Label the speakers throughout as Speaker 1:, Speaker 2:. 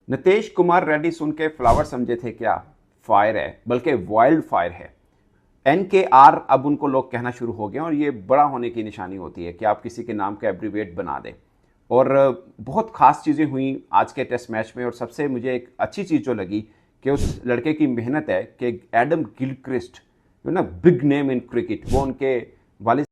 Speaker 1: नीतीश कुमार रेड्डी सुन के फ्लावर समझे थे क्या? फायर है, बल्कि वाइल्ड फायर है। NKR अब उनको लोग कहना शुरू हो गए और ये बड़ा होने की निशानी होती है कि आप किसी के नाम का एब्रीवेट बना दें। और बहुत खास चीज़ें हुई आज के टेस्ट मैच में, और सबसे मुझे एक अच्छी चीज़ जो लगी कि उस लड़के की मेहनत है कि एडम गिलक्रिस्ट जो ना बिग नेम इन क्रिकेट, वो उनके वालिद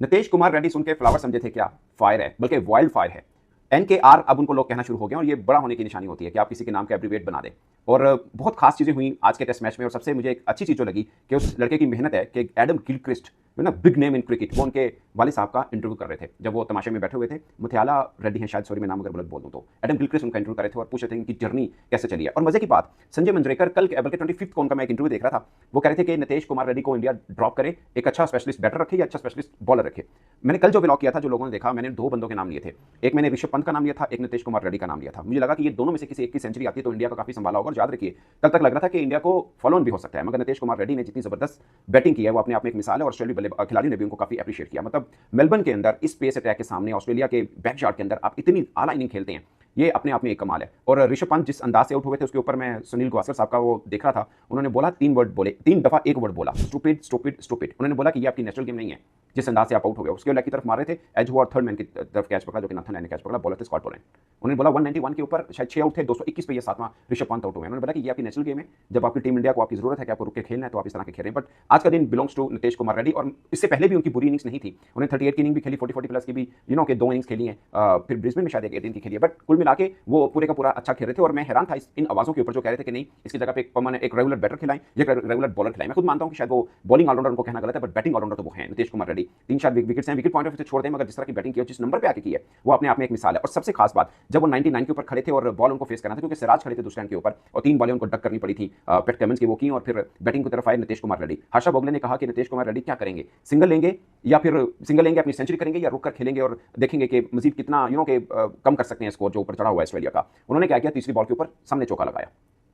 Speaker 1: नीतीश कुमार रेड्डी सुन के फ्लावर समझे थे क्या? फायर है, बल्कि वाइल्ड फायर है। NKR अब उनको लोग कहना शुरू हो गए और ये बड़ा होने की निशानी होती है कि आप किसी के नाम का एब्रीवेट बना दें। और बहुत खास चीज़ें हुई आज के टेस्ट मैच में, और सबसे मुझे एक अच्छी चीज़ जो लगी कि उस लड़के की मेहनत है कि एडम गिलक्रिस्ट जो ना बिग नेम इन क्रिकेट, वो उनके वालिद साहब का इंटरव्यू कर रहे थे जब वो तमाशे में बैठे हुए थे। मुथियाला रेड्डी हैं शायद, सॉरी मैं नाम अगर गलत बोल दूं तो। एडम गिलक्रिस्ट उनका इंटरव्यू कर रहे थे और पूछ रहे थे इनकी जर्नी कैसे चली है। और मजे की बात, संजय मंजरेकर कल बल्कि 25 को उनका मैं एक इंटरव्यू देख रहा था, वो कह रहे थे कि नीतीश कुमार रेड्डी को इंडिया ड्रॉप करे, एक अच्छा स्पेशलिस्ट बैटर रखे या अच्छा स्पेशलिस्ट बॉलर रखे। मैंने कल जो व्लॉग किया था, जो लोगों ने देखा, मैंने दो बंदों के नाम लिए थे। एक मैंने ऋषभ पंत का नाम लिया था, एक नीतीश कुमार रेड्डी का नाम लिया था। मुझे लगा कि ये दोनों में से किसी एक की सेंचुरी आती है तो इंडिया का काफी संभाला होगा। और याद रखिए, कल तक लग रहा था कि इंडिया को फॉलो ऑन भी हो सकता है, मगर नीतीश कुमार रेड्डी ने जितनी जबरदस्त बैटिंग की है वो अपने आप में एक मिसाल है। और ऑस्ट्रेलिया खिलाड़ी ने भी उनको काफी अप्रिशिएट किया। मतलब मेलबर्न के अंदर इस पेस अटैक के सामने ऑस्ट्रेलिया के बैकयार्ड के अंदर आप इतनी आला इनिंग खेलते हैं, ये अपने आप में एक कमाल है। और ऋषभ पंत जिस अंदाज से आउट हुए थे, उसके ऊपर मैं सुनील गावस्कर साहब का वो देख रहा था, उन्होंने बोला 3 वर्ड बोले, 3 दफा एक वर्ड बोला, स्टूपिड स्टूपिड स्टूपिड। उन्होंने बोला कि ये आपकी नेचुरल गेम नहीं है जिस अंदाज से आप आउट हो गए। उसके लेग की तरफ मार रहे थे, एज हुआ, थर्ड मैन की तरफ कैच पकड़ा जो कि नाथन लाइन ने कैच पकड़ा, बॉलर थे स्कॉट बोलैंड। उन्होंने बोला 191 के ऊपर शायद 6 आउट थे, 221 पे ये 7वां ऋषभ पंत आउट हुए। उन्होंने बोला कि ये आपकी नेचुरल गेम है, जब आपकी टीम इंडिया को आपकी जरूरत है कि आपको रुक के खेलना है तो आप इस तरह के खेल रहे हैं। बट आज का दिन बिलोंग्स टू नीतीश कुमार रेड्डी। और इससे पहले भी उनकी बुरी इनिंग्स नहीं थी, उन्होंने 38 की इनिंग भी खेली, 40 प्लस की भी के 2 इनिंग्स खेली हैं, फिर ब्रिस्बेन में शायद एक 18 की खेली है। बट कुल मिला के वो पूरे का पूरा अच्छा खेल रहे थे। और मैं हैरान था इन आवाजों के ऊपर जो कह रहे थे कि नहीं, इसकी जगह पे एक रेगुलर बैटर खिलाएं, एक रेगुलर बॉलर खिलाएं। मैं खुद मानता हूं कि शायद वो बॉलिंग ऑलराउंडर उनको कहना गलत है, बट बैटिंग ऑलराउंडर तो वो है नीतीश कुमार रेड्डी। 3-4 विकेट्स हैं, विकेट पॉइंट ऑफ व्यू से छोड़ दें, मगर जिस तरह की बैटिंग की और जिस नंबर पे आके की है वो अपने आप में एक मिसाल है। और सबसे खास बात, जब वो 99 के ऊपर खड़े थे और बॉल उनको फेस करना था, क्योंकि सिराज खड़े थे दूसरे एंड के ऊपर और 3 बॉलें उनको डक करनी पड़ी थी, पैट कमिंस की वो की, और फिर बैटिंग की तरफ आए नीतीश कुमार रेड्डी। हर्षा भोगले ने कहा कि नीतीश कुमार रेड्डी क्या करेंगे, सिंगल लेंगे या फिर सिंगल लेंगे अपनी सेंचुरी करेंगे, या रुक कर खेलेंगे और देखेंगे कि मजीद कितना कम कर सकते हैं स्कोर जो ऊपर चढ़ा हुआ है ऑस्ट्रेलिया का। उन्होंने क्या किया, तीसरी बॉल के ऊपर सामने चौका लगाया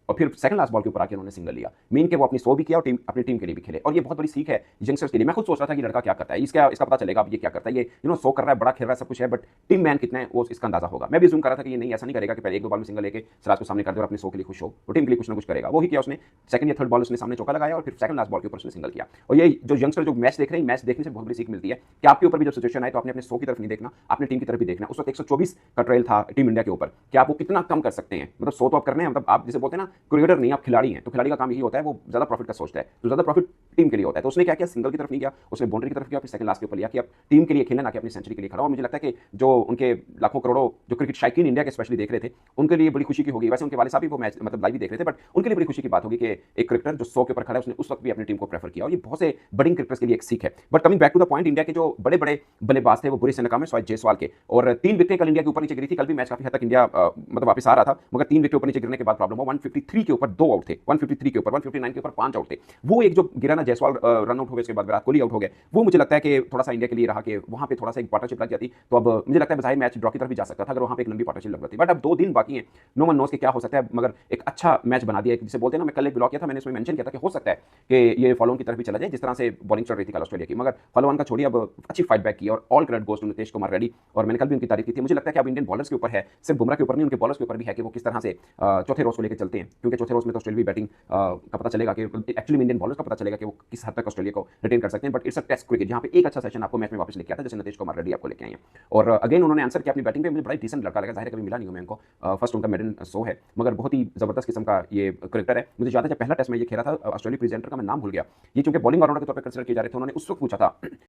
Speaker 1: और फिर सेकंड लास्ट बॉल के ऊपर आके उन्होंने सिंगल लिया। मीन के वो अपनी 100 भी किया और अपनी टीम के लिए भी खेले। और ये बहुत बड़ी सीख है यंगस्टर्स के लिए। मैं खुद सोच रहा था कि लड़का क्या करता है, इसका पता चलेगा अब ये क्या करता है। ये 100 कर रहा है, बड़ा खेल रहा है, सब कुछ है, बट टीम मैन कितना है वो इसका अंदाजा होगा। मैं भी जूम कर रहा था कि ये नहीं, ऐसा नहीं करेगा कि पहले 1-2 बॉल में सिंगल लेके सिराज को सामने कर दे और अपनी 100 के लिए खुश हो, वो टीम के लिए कुछ ना कुछ करेगा। वही किया उसने। सेकंड या थर्ड बॉल उसने सामने चौका लगाया और फिर सेकंड लास्ट बॉल के ऊपर उसने सिंगल किया। और ये जो यंगस्टर जो मैच देख रहे हैं, मैच देखने से बहुत बड़ी सीख मिलती है कि आपके ऊपर भी जब सिचुएशन आए तो आपने अपने 100 की तरफ नहीं देखना, अपनी टीम की तरफ भी देखना। उस वक्त 124 का ट्रेल था टीम इंडिया के ऊपर कि आप वो कितना कम कर सकते हैं। मतलब 100 तो आप करने हैं, मतलब आप जिसे बोलते हैं ना क्रिकेटर नहीं, आप खिलाड़ी हैं, तो खिलाड़ी का काम यही होता है, वो ज्यादा प्रॉफिट का सोचता है, तो ज्यादा प्रॉफिट टीम के लिए होता है। तो उसने क्या किया, सिंगल की तरफ नहीं गया, उसने बाउंड्री की तरफ गया, फिर सेकंड लास्ट के ऊपर लिया कि अब टीम के लिए खेलना, ना कि अपनी सेंचुरी के लिए खड़ा। और मुझे लगता है कि जो उनके लाखों करोड़ों जो क्रिकेट शायकीन इंडिया के स्पेशली देख रहे थे, उनके लिए बड़ी खुशी की होगी। वैसे उनके वाले साहब भी वो मैच मतलब लाइव ही देख रहे थे, बट उनके लिए बड़ी खुशी की बात होगी कि एक क्रिकेटर जो 100 के ऊपर खड़ा है, उसने उस वक्त भी अपनी टीम को प्रेफर किया। और ये बहुत से बड़ी क्रिकेटर्स के लिए एक सीख है। But coming back to the point, India के जो बड़े बड़े बल्लेबाज थे वो बुरी से नाकाम है स्वाइस जायसवाल के, और 3 विकेटें कल इंडिया के ऊपर नीचे गिरी थी। कल भी मैच काफी हद तक इंडिया मतलब वापस आ रहा था, मगर 3 विकेट ऊपर नीचे गिरने के बाद प्रॉब्लम हुआ। 153 के ऊपर 2 आउट थे, 153 के ऊपर, 159 के ऊपर 5 आउट थे। वो एक जो गिरा ना जायसवाल रन आउट हो गए, उसके बाद विराट कोहली आउट हो गए, वो मुझे लगता है कि थोड़ा सा इंडिया के लिए रहा कि वहां पे थोड़ा सा एक पार्टनरशिप लग जाती तो अब मुझे लगता है बजाय मैच ड्रॉ की तरफ भी जा सकता था अगर वहां पे एक लंबी पार्टनरशिप लग जाती। बट अब 2 दिन बाकी हैं, नो वन नोस कि क्या हो सकता है, मगर एक अच्छा मैच बना दिया। जिसे बोलते हैं ना, मैं कल एक ब्लॉग किया था, मैंने इसमें मेंशन किया था कि हो सकता है कि ये फॉलो ऑन की तरफ भी चला जाए जिस तरह से बॉलिंग चल रही थी कल ऑस्ट्रेलिया की, मगर फॉलो ऑन का छोड़िए, अब अच्छी फाइट बैक की और all credit goes to Nitish Kumar Reddy. और मैंने कल भी उनकी तारीफ की थी। मुझे लगता है कि अब इंडियन बॉलर्स के ऊपर है, सिर्फ बुमराह के ऊपर नहीं, उनके बॉलर्स के ऊपर भी है कि वो किस तरह से चौथे रोज को लेकर चलते हैं, क्योंकि चौथे रोज में तो ऑस्ट्रेलिया बैटिंग का पता चलेगा कि एक्चुअली इंडियन बॉलर्स का पता चलेगा कि वो किस हद तक ऑस्ट्रेलिया को रिटेन कर सकते हैं। But it's a test cricket, जहां पे एक अच्छा सेशन आपको मैच में वापस लेके आता है, जैसे नीतीश कुमार रेड्डी आपको लेके आए हैं। और अगेन उन्होंने आंसर किया अपनी बैटिंग पे। मुझे बड़ा डिसेंट लड़का लगा, जाहिर है कभी मिला नहीं हूं मैं उनको, फर्स्ट उनका मेडन शो है, मगर बहुत ही जबरदस्त किस्म का ये क्रिकेटर है। मुझे याद है जब पहला टेस्ट में ये खेला था, ऑस्ट्रेलिया प्रेजेंटर का मैं नाम भूल गया, ये चूंकि बॉलिंग ऑलराउंडर के तौर पर कंसिडर किए जा रहे थे, उन्होंने उस वक्त पूछा था